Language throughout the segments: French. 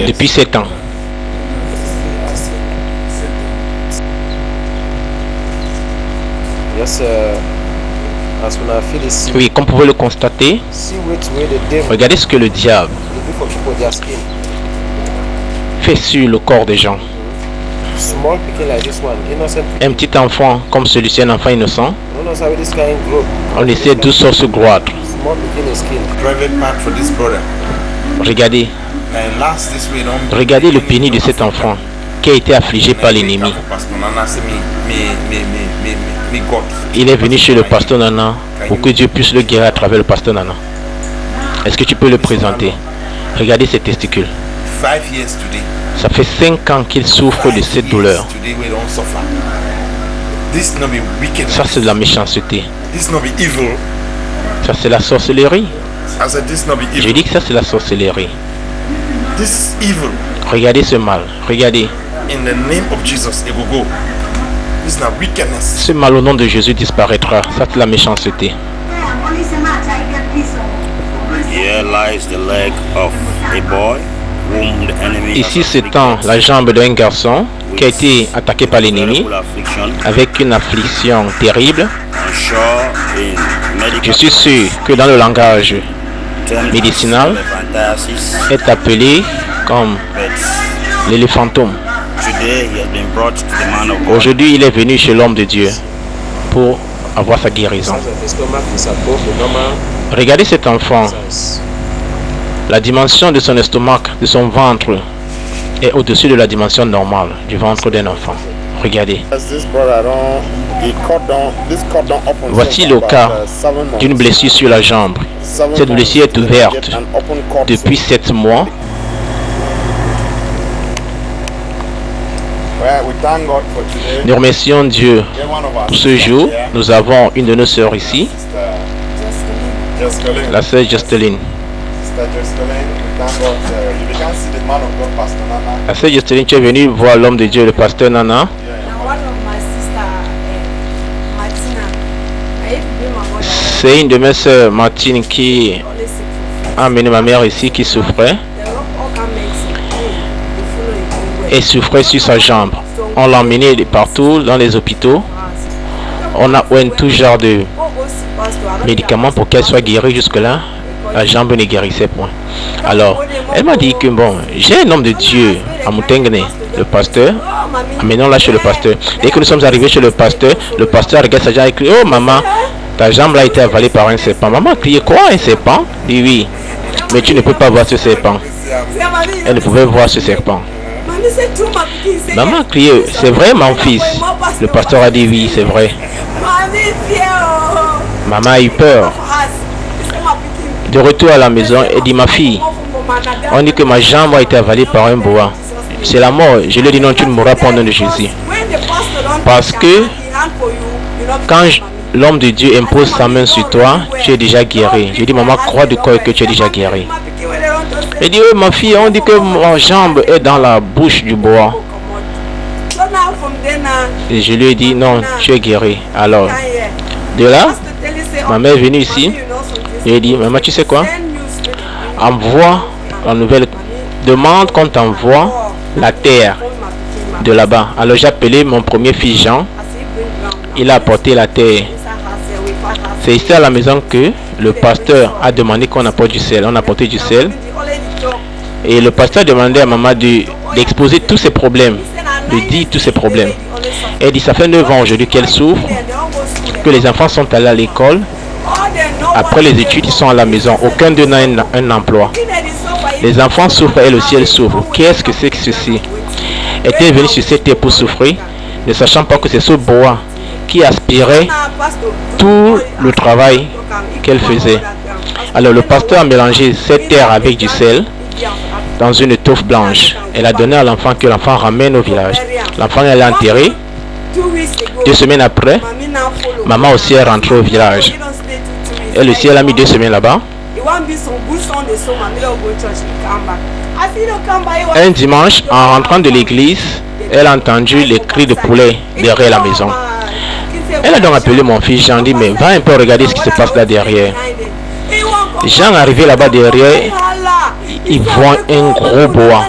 Depuis 7 ans. Oui, comme vous pouvez le constater, regardez ce que le diable fait sur le corps des gens. Un petit enfant comme celui-ci, un enfant innocent, on essaie d'où sort ce croître. Regardez. Regardez le pénis de cet enfant qui a été affligé par l'ennemi. Il est venu chez le pasteur Nana pour que Dieu puisse le guérir à travers le pasteur Nana. Est-ce que tu peux le présenter? Regardez ses testicules. Ça fait 5 ans qu'il souffre de cette douleur. Ça, c'est de la méchanceté. Ça, c'est la sorcellerie. Je dis que ça, c'est la sorcellerie. Regardez ce mal. Regardez. Ce mal au nom de Jésus disparaîtra. Ça, c'est la méchanceté. Ici s'étend la jambe d'un garçon qui a été attaqué par l'ennemi avec une affliction terrible. Je suis sûr que dans le langage médicinal est appelé comme l'éléphantum. Aujourd'hui, il est venu chez l'homme de Dieu pour avoir sa guérison. Regardez cet enfant. La dimension de son estomac, de son ventre, est au-dessus de la dimension normale du ventre d'un enfant. Regardez. Voici le cas d'une blessure sur la jambe. Cette blessure est ouverte depuis 7 mois. Nous remercions Dieu pour ce jour. Nous avons une de nos sœurs ici, la sœur Justeline. La sœur Justeline, tu es venue voir l'homme de Dieu, le pasteur Nana. C'est une de mes sœurs, Martine, qui a amené ma mère ici, qui souffrait. Et souffrait sur sa jambe. On l'a emmenée partout dans les hôpitaux. On a tout genre de médicaments pour qu'elle soit guérie. Jusque-là, la jambe ne guérissait point. Alors, elle m'a dit que bon, j'ai un homme de Dieu à Moutengne, le pasteur. Amenons-la chez le pasteur. Dès que nous sommes arrivés chez le pasteur regarde sa jambe et crie: oh maman, ta jambe a été avalée par un serpent. Maman a crié: quoi, un serpent? Dit oui. Mais tu ne peux pas voir ce serpent. Elle ne pouvait voir ce serpent. Maman a crié: c'est vrai mon fils? Le pasteur a dit: oui, c'est vrai. Maman a eu peur. De retour à la maison, elle dit: ma fille, on dit que ma jambe a été avalée par un boa. C'est la mort. Je lui ai dit: non, tu ne mourras pas au nom de Jésus. Parce que quand l'homme de Dieu impose sa main sur toi, tu es déjà guéri. Je dis: maman, crois de quoi que tu es déjà guéri. Elle dit: oui, ma fille, on dit que ma jambe est dans la bouche du bois. Et je lui ai dit: non, tu es guéri. Alors, de là, ma mère est venue ici. Je lui ai dit: maman, tu sais quoi? Envoie la nouvelle. Demande qu'on t'envoie la terre de là-bas. Alors j'ai appelé mon premier fils Jean. Il a apporté la terre. C'est ici à la maison que le pasteur a demandé qu'on apporte du sel. On a apporté du sel. Et le pasteur a demandé à maman d'exposer tous ses problèmes. De dire tous ses problèmes. Elle dit: ça fait 9 ans aujourd'hui qu'elle souffre. Que les enfants sont allés à l'école. Après les études, ils sont à la maison. Aucun d'eux n'a un emploi. Les enfants souffrent, elle aussi, elle souffre. Qu'est-ce que c'est que ceci? Était venue sur cette terre pour souffrir, ne sachant pas que c'est ce bois qui aspirait tout le travail qu'elle faisait. Alors le pasteur a mélangé cette terre avec du sel dans une étoffe blanche. Elle a donné à l'enfant, que l'enfant ramène au village. L'enfant est enterré. 2 semaines après, maman aussi est rentrée au village. Elle aussi, elle a mis 2 semaines là-bas. Un dimanche, en rentrant de l'église, elle a entendu les cris de poulet derrière la maison. Elle a donc appelé mon fils Jean, dit: mais va un peu regarder ce qui se passe là derrière. Jean est arrivé là-bas derrière. il voit un gros bois.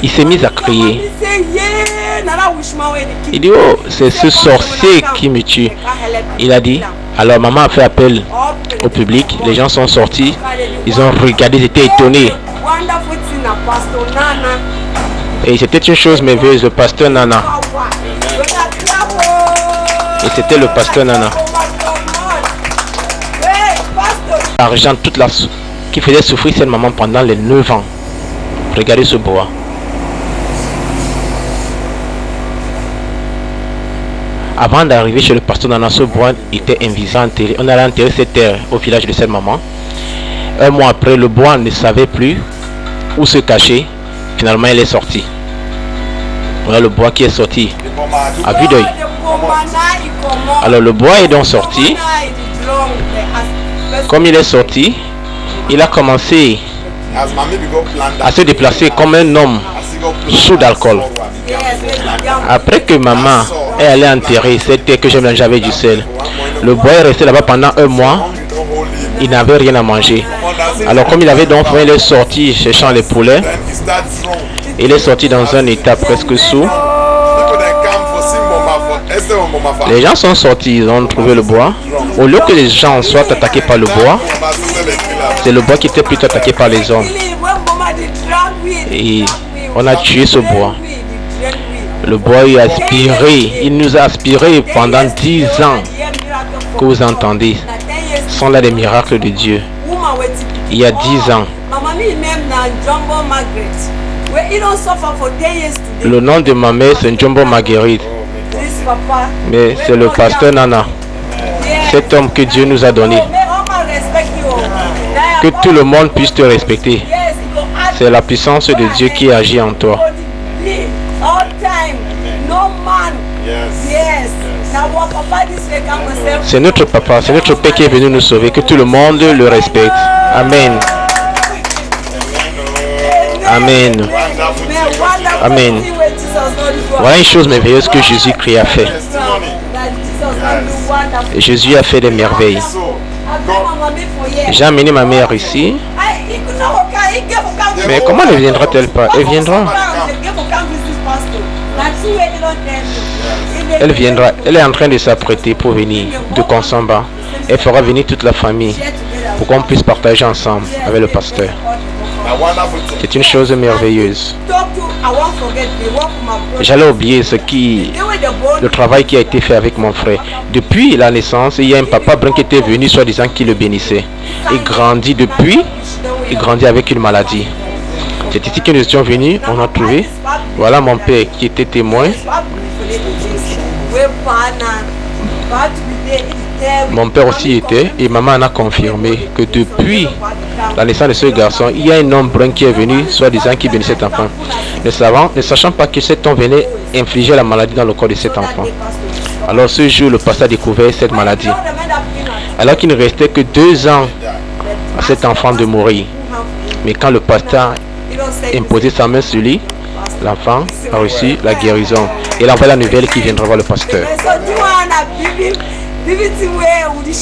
Il s'est mis à crier. Il dit, oh, c'est ce sorcier qui me tue. Il a dit, alors maman a fait appel au public. Les gens sont sortis. Ils ont regardé, ils étaient étonnés. Et c'était une chose merveilleuse, le pasteur Nana. Et c'était le pasteur Nana. L'argent, toute la qui faisait souffrir cette maman pendant les 9 ans. Regardez ce bois. Avant d'arriver chez le pasteur Nana, ce bois était invisible. On allait enterrer cette terre au village de cette maman. Un mois après, le bois ne savait plus où se cacher. Finalement, il est sorti. Voilà le bois qui est sorti à vue d'œil. Alors le bois est donc sorti. Comme il est sorti, il a commencé à se déplacer comme un homme sous d'alcool. Après que maman est allée enterrer cette terre que j'avais du sel, le bois est resté là-bas pendant un mois. Il n'avait rien à manger. Alors comme il avait donc faim, il est sorti cherchant les poulets. Il est sorti dans un état presque sous. Les gens sont sortis, ils ont trouvé le bois. Au lieu que les gens soient attaqués par le bois, c'est le bois qui était plutôt attaqué par les hommes. Et on a tué ce bois. Le bois est aspiré. Il nous a aspiré pendant 10 ans. Que vous entendez, ce sont là des miracles de Dieu. Il y a 10 ans. Le nom de ma mère, c'est Njombo Marguerite. Mais c'est le pasteur Nana. Cet homme que Dieu nous a donné. Que tout le monde puisse te respecter. C'est la puissance de Dieu qui agit en toi. C'est notre papa, c'est notre Père qui est venu nous sauver. Que tout le monde le respecte. Amen. Amen. Amen. Voilà une chose merveilleuse que Jésus-Christ a fait. Jésus a fait des merveilles. J'ai amené ma mère ici. Mais comment ne viendra-t-elle pas? Elle viendra. Elle viendra. Elle est en train de s'apprêter pour venir de Konsamba. Elle fera venir toute la famille pour qu'on puisse partager ensemble avec le pasteur. C'est une chose merveilleuse. J'allais oublier le travail qui a été fait avec mon frère. Depuis la naissance, il y a un papa brun qui était venu soi-disant qui le bénissait. Il grandit depuis, il grandit avec une maladie. C'est ici que nous étions venus, on a trouvé. Voilà mon père qui était témoin. Mon père aussi était et maman en a confirmé que depuis la naissance de ce garçon, il y a un homme brun qui est venu, soi-disant qui bénissait cet enfant. Ne sachant pas que cet homme venait infliger la maladie dans le corps de cet enfant. Alors ce jour, le pasteur a découvert cette maladie. Alors qu'il ne restait que 2 ans à cet enfant de mourir. Mais quand le pasteur a imposé sa main sur lui, l'enfant a reçu la guérison. Et il a envoyé la nouvelle qui viendra voir le pasteur.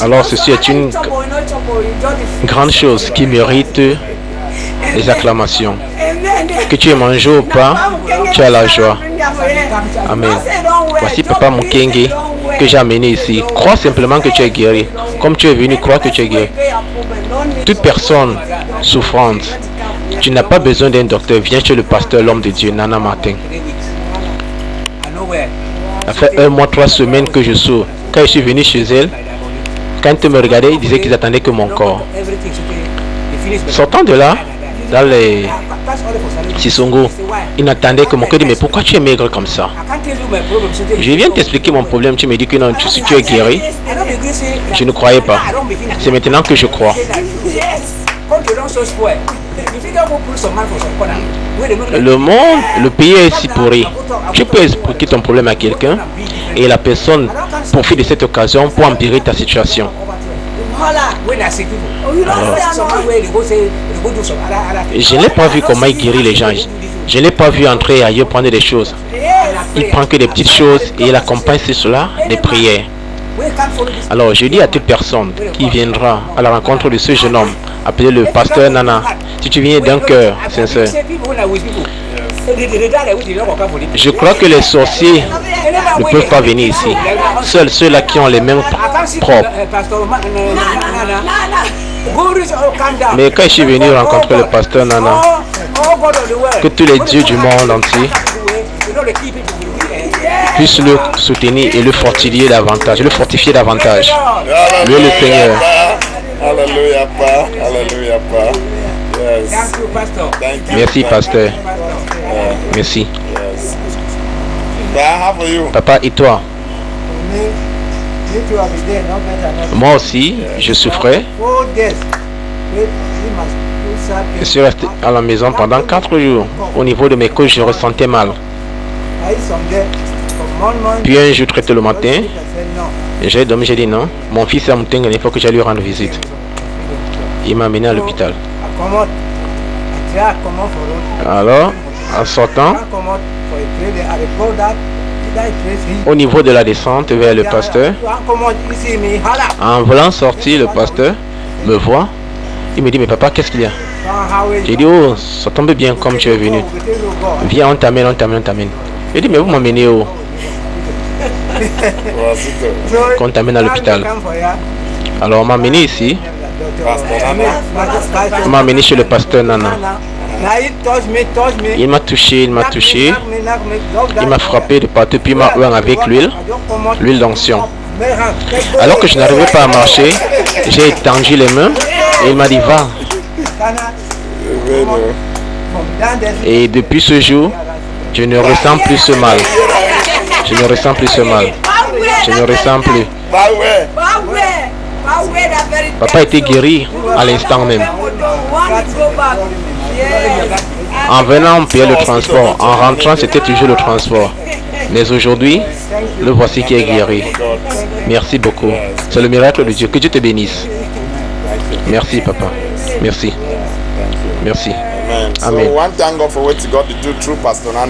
Alors ceci est une grande chose qui mérite les acclamations. Que tu aies mangé ou pas, tu as la joie. Amen. Voici Papa Mukenge que j'ai amené ici. Crois simplement que tu es guéri. Comme tu es venu, crois que tu es guéri. Toute personne souffrante, tu n'as pas besoin d'un docteur. Viens chez le pasteur, l'homme de Dieu, Nana Martin. Ça fait 1 mois, 3 semaines que je souffre. Quand je suis venu chez elle, quand ils me regardaient, ils disaient qu'ils attendaient que mon corps. Sortant de là, dans les Sisongo, ils n'attendaient que mon corps. Mais pourquoi tu es maigre comme ça? Je viens t'expliquer mon problème. Tu me dis que non, si tu es guéri. Je ne croyais pas. C'est maintenant que je crois. Le monde, le pays est si pourri. Tu peux expliquer ton problème à quelqu'un et la personne profite de cette occasion pour empirer ta situation. Alors, je n'ai pas vu comment il guérit les gens. Je n'ai pas vu entrer ailleurs prendre des choses. Il prend que des petites choses et il accompagne cela des prières. Alors je dis à toute personne qui viendra à la rencontre de ce jeune homme, appelé le pasteur Nana, si tu viens d'un cœur sincère, je crois que les sorciers ne peuvent pas venir ici. Seuls ceux-là qui ont les mains propres. Mais quand je suis venu rencontrer le pasteur Nana, que tous les dieux du monde entier puissent le soutenir et le fortifier davantage. Lui est le Seigneur. Alléluia, Père. Alléluia, Père. Yes. Merci, pasteur. Merci. Yes. Papa, et toi? Moi aussi, je souffrais. Je suis resté à la maison pendant 4 jours. Au niveau de mes côtes, je ressentais mal. Puis un jour, très tôt le matin, j'ai dormi, j'ai dit non. Mon fils est à Moutengue, il faut que j'aille lui rendre visite. Il m'a amené à l'hôpital. Alors, en sortant, au niveau de la descente vers le pasteur, en voulant sortir, le pasteur me voit. Il me dit, mais papa, qu'est-ce qu'il y a? J'ai dit, oh, ça tombe bien comme tu es venu. Viens, on t'amène, on t'amène, on t'amène. Il dit, mais vous m'amenez où? Qu'on t'amène à l'hôpital. Alors on m'a amené ici. On m'a amené chez le pasteur Nana. Il m'a touché, il m'a touché. Il m'a frappé de partout, puis il m'a oint avec l'huile d'onction. Alors que je n'arrivais pas à marcher, j'ai étendu les mains et il m'a dit va. Et depuis ce jour, je ne ressens plus ce mal. Je ne ressens plus ce mal. Je ne ressens plus. Papa a été guéri à l'instant même. En venant, on payait le transport. En rentrant, c'était toujours le transport. Mais aujourd'hui, le voici qui est guéri. Merci beaucoup. C'est le miracle de Dieu. Que Dieu te bénisse. Merci, papa. Merci. Merci. Amen.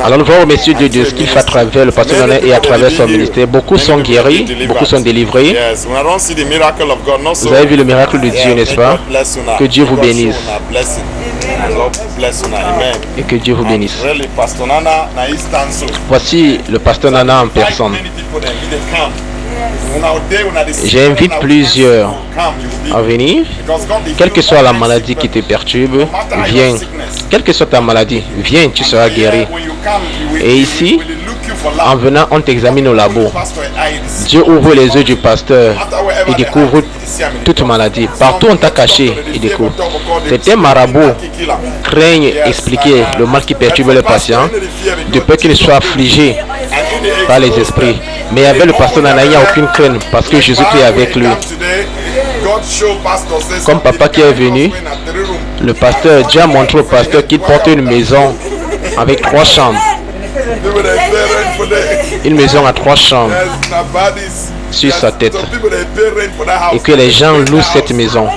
Alors nous voyons, messieurs, de ce qu'il fait à travers le pasteur Nana et à travers son ministère. Beaucoup sont guéris, beaucoup sont délivrés. Vous avez vu le miracle de Dieu, n'est-ce pas? Que Dieu vous bénisse. Et que Dieu vous bénisse. Voici le pasteur Nana en personne. J'invite plusieurs à venir. Quelle que soit la maladie qui te perturbe, viens. Quelle que soit ta maladie, viens, tu seras guéri. Et ici, en venant, on t'examine au labo. Dieu ouvre les yeux du pasteur et découvre toute maladie. Partout on t'a caché, il découvre. Certains marabouts craignent expliquer le mal qui perturbe le patient, de peur qu'il soit affligé par les esprits. Mais avec le pasteur Nana, il n'y a aucune crainte parce que Jésus-Christ est avec lui. Comme papa qui est venu, le pasteur Dieu a montré au pasteur qu'il porte une maison avec 3 chambres. Une maison à 3 chambres sur sa tête. Et que les gens louent cette maison.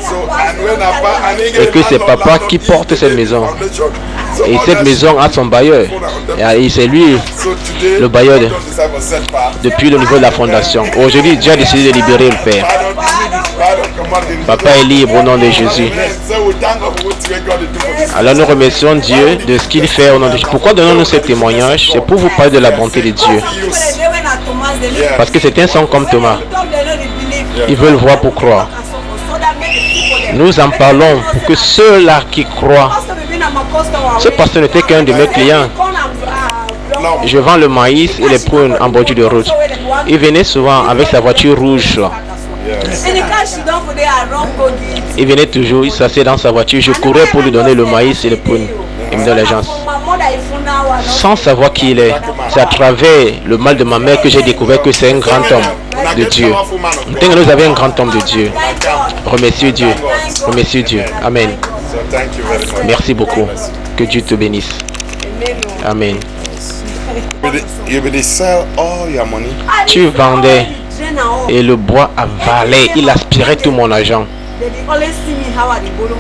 Et que c'est papa qui porte cette maison. Et cette maison a son bailleur. Et c'est lui le bailleur depuis le niveau de la fondation. Aujourd'hui, Dieu a décidé de libérer le Père. Papa est libre au nom de Jésus. Alors nous remercions Dieu de ce qu'il fait au nom de Jésus. Pourquoi donnons-nous ce témoignage? C'est pour vous parler de la bonté de Dieu. Parce que c'est un sang comme Thomas. Ils veulent voir pour croire. Nous en parlons pour que ceux-là qui croient. Ce pasteur n'était qu'un de mes clients. Je vends le maïs et les prunes en bordure de route. Il venait souvent avec sa voiture rouge. Il venait toujours, il s'asseyait dans sa voiture. Je courais pour lui donner le maïs et les prunes. Il me donne les gens. Sans savoir qui il est. C'est à travers le mal de ma mère que j'ai découvert que c'est un grand homme de Dieu. Nous avons un grand homme de Dieu. Remerciez Dieu. Remerciez Dieu. Amen. Merci beaucoup. Que Dieu te bénisse. Amen. Tu vendais et le bois avalait. Il aspirait tout mon argent.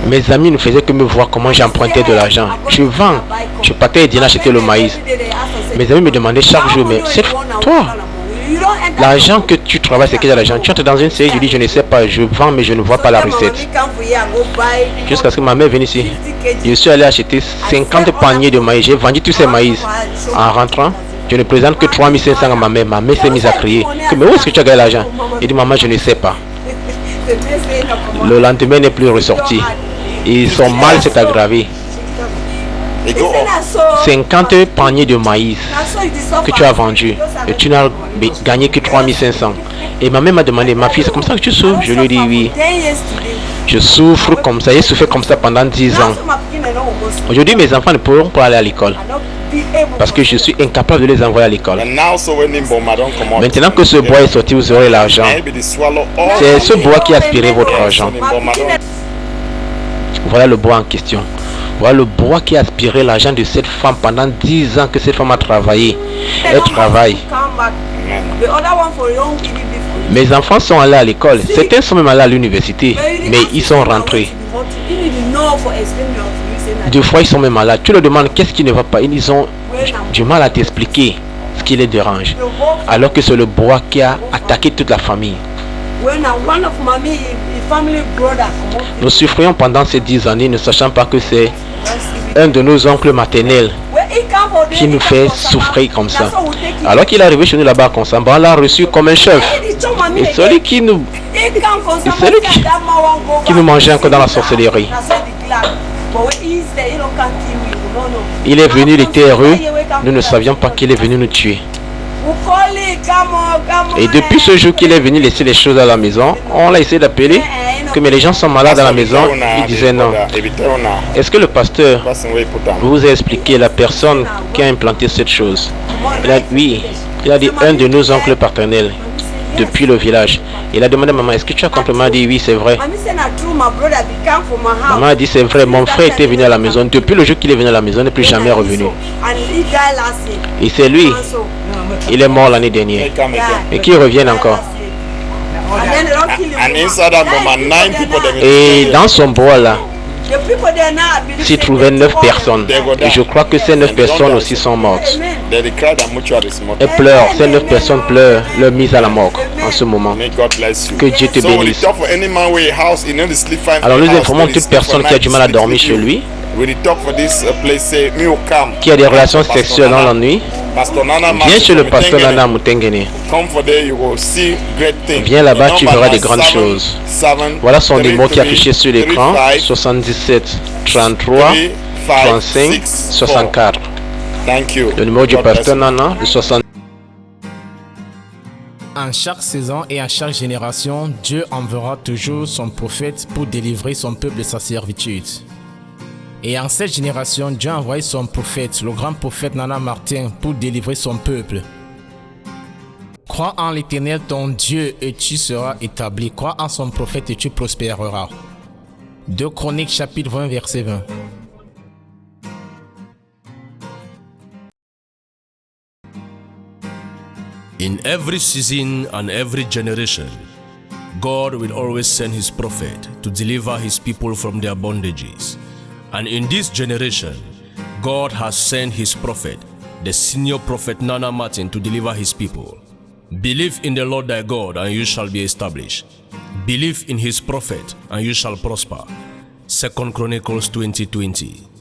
Mes amis ne faisaient que me voir comment j'empruntais de l'argent. Je vends. Je partais et acheter le maïs. Mes amis me demandaient chaque jour, mais c'est toi, L'argent que tu travailles, c'est quel argent? Tu entres dans une série, je dis, je ne sais pas, je vends, mais je ne vois pas la recette. Jusqu'à ce que ma mère vienne ici. Je suis allé acheter 50 paniers de maïs. J'ai vendu tous ces maïs. En rentrant, je ne présente que 3500 à ma mère. Ma mère s'est mise à crier. Mais où est-ce que tu as gagné l'argent? Il dit, maman, je ne sais pas. Le lendemain n'est plus ressorti. Et son mal s'est aggravé. 50 paniers de maïs que tu as vendus et tu n'as gagné que 3500. Et ma mère m'a demandé, ma fille, c'est comme ça que tu souffres? Je lui ai dit oui. Je souffre comme ça, j'ai souffert comme ça pendant 10 ans. Aujourd'hui, mes enfants ne pourront pas aller à l'école parce que je suis incapable de les envoyer à l'école. Maintenant que ce bois est sorti, vous aurez l'argent. C'est ce bois qui a aspiré votre argent. Voilà le bois en question. Voilà le bois qui a aspiré l'argent de cette femme pendant 10 ans que cette femme a travaillé. Elle travaille. Mes enfants sont allés à l'école. Certains sont même allés à l'université, mais ils sont rentrés. 2 fois, ils sont même malades. Tu leur demandes qu'est-ce qui ne va pas. Ils ont du mal à t'expliquer ce qui les dérange. Alors que c'est le bois qui a attaqué toute la famille. Nous souffrions pendant ces 10 années, ne sachant pas que c'est un de nos oncles maternels qui nous fait souffrir comme ça. Alors qu'il est arrivé chez nous là-bas comme ça, on l'a reçu comme un chef. Et celui qui nous mangeait encore dans la sorcellerie. Il est venu, il était heureux. Nous ne savions pas qu'il est venu nous tuer. Et depuis ce jour qu'il est venu laisser les choses à la maison, on l'a essayé d'appeler, que mais les gens sont malades à la maison. Il disait non. Est-ce que le pasteur vous a expliqué la personne qui a implanté cette chose? Oui, il a dit un de nos oncles paternels depuis le village. Il a demandé à maman, est-ce que tu as complètement dit oui, c'est vrai? Maman a dit c'est vrai, mon frère était venu à la maison. Depuis le jour qu'il est venu à la maison, il n'est plus jamais revenu. Et c'est lui, il est mort l'année dernière. Et qui revient encore. Et dans son bois là, s'il trouvait 9 personnes. Et je crois que ces 9 personnes aussi sont mortes. Elles pleurent, ces 9 personnes pleurent leur mise à la mort en ce moment. Que Dieu te bénisse. Alors nous informons toute personne qui a du mal à dormir chez lui, qui a des relations sexuelles dans la nuit. Viens chez le pasteur Nana Mutengene. Viens là-bas, tu verras des grandes choses. Voilà son numéro qui est affiché sur l'écran. 77 33 35 64. Le numéro du pasteur Nana, le 60. En chaque saison et en chaque génération, Dieu enverra toujours son prophète pour délivrer son peuple de sa servitude. Et en cette génération, Dieu a envoyé son prophète, le grand prophète Nana Martin, pour délivrer son peuple. Crois en l'Éternel ton Dieu et tu seras établi. Crois en son prophète et tu prospéreras. 2 Chroniques chapitre 20 verset 20. In every season and every generation, God will always send his prophet to deliver his people from their bondages. And in this generation, God has sent his prophet, the senior prophet Nana Martin, to deliver his people. Believe in the Lord thy God, and you shall be established. Believe in his prophet, and you shall prosper. 2 Chronicles 20:20.